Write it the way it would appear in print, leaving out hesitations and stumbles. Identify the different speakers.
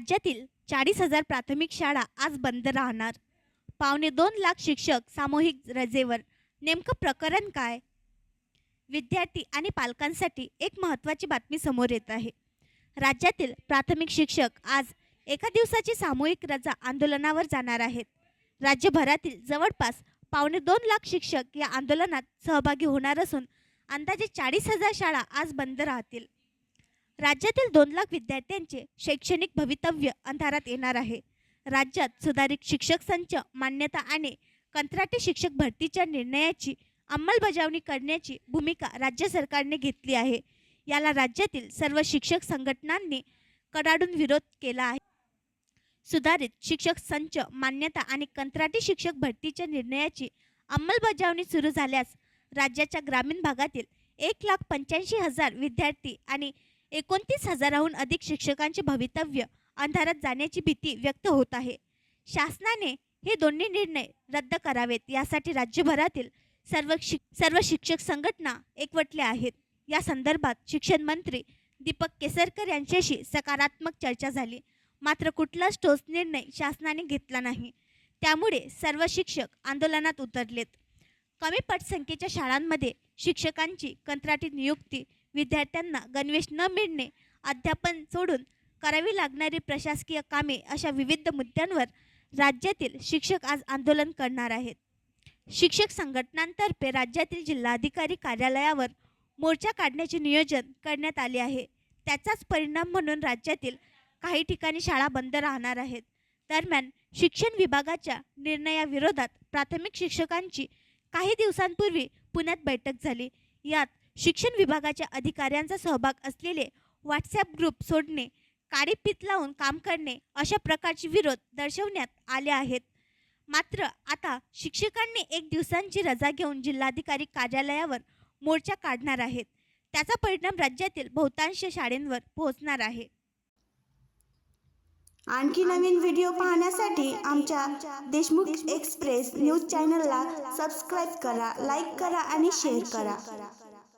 Speaker 1: राज्यातील 40,000 प्राथमिक शाळा आज बंद राहणार. 2.25 लाख शिक्षक सामूहिक रजेवर. नेमकं प्रकरण काय? विद्यार्थी आणि पालकांसाठी एक महत्त्वाची बातमी समोर येत आहे. राज्यातील प्राथमिक शिक्षक आज एका दिवसाची सामूहिक रजा आंदोलनावर जाणार आहेत. राज्यभरातील जवळपास 2.25 लाख शिक्षक या आंदोलनात सहभागी होणार असून अंदाजे 40,000 शाळा आज बंद राहतील. राज्यातील 2 लाख विद्यार्थ्यांचे शैक्षणिक भवितव्य अंधारात येणार आहे. राज्यात सुधारित शिक्षक संच मान्यता आणि कंत्राटी शिक्षक भरतीच्या निर्णयाची अंमलबजावणी करण्याची भूमिका राज्य सरकारने घेतली आहे. याला राज्यातील सर्व शिक्षक संघटनांनी कडाडून विरोध केला आहे. सुधारित शिक्षक संच मान्यता आणि कंत्राटी शिक्षक भरतीच्या निर्णयाची अंमलबजावणी सुरू झाल्यास राज्याच्या ग्रामीण भागातील 1,85,000 विद्यार्थी आणि 29,000हून अधिक शिक्षकांचे भवितव्य अंधारात जाण्याची भीती व्यक्त होत आहे. शासनाने हे दोन्ही निर्णय रद्द करावेत यासाठी राज्यभरातील सर्व शिक्षक संघटना एकवटल्या आहेत. या संदर्भात शिक्षण मंत्री दीपक केसरकर यांच्याशी सकारात्मक चर्चा झाली. मात्र कुठलाच ठोस निर्णय शासनाने घेतला नाही. त्यामुळे सर्व शिक्षक आंदोलनात उतरलेत. कमी पटसंख्येच्या शाळांमध्ये शिक्षकांची कंत्राटी नियुक्ती, विद्यार्थ्यांना गणवेश न मिळणे, अध्यापन सोडून करावी लागणारी प्रशासकीय कामे अशा विविध मुद्द्यांवर राज्यातील शिक्षक आज आंदोलन करणार आहेत. शिक्षक संघटनांतर्फे राज्यातील जिल्हाधिकारी कार्यालयावर मोर्चा काढण्याचे नियोजन करण्यात आले आहे. त्याचाच परिणाम म्हणून राज्यातील काही ठिकाणी शाळा बंद राहणार आहेत. दरम्यान शिक्षण विभागाच्या निर्णयाविरोधात प्राथमिक शिक्षकांची काही दिवसांपूर्वी पुण्यात बैठक झाली. यात शिक्षण विभागाच्या अधिकाऱ्यांचा सहभाग असलेले व्हॉट्सॲप ग्रुप सोडणे, काळी फीत लावून काम करणे अशा प्रकारचे विरोध दर्शवण्यात आले आहेत. मात्र आता शिक्षकांनी 1 दिवसांची रजा घेऊन जिल्हाधिकारी कार्यालयावर मोर्चा काढणार आहेत. त्याचा परिणाम राज्यातील बहुतांश शाळांवर पोहोचणार आहे.
Speaker 2: आणखी नवीन व्हिडिओ पाहण्यासाठी आमच्या देशमुख एक्सप्रेस न्यूज चॅनलला सबस्क्राईब करा, लाईक करा आणि शेअर करा.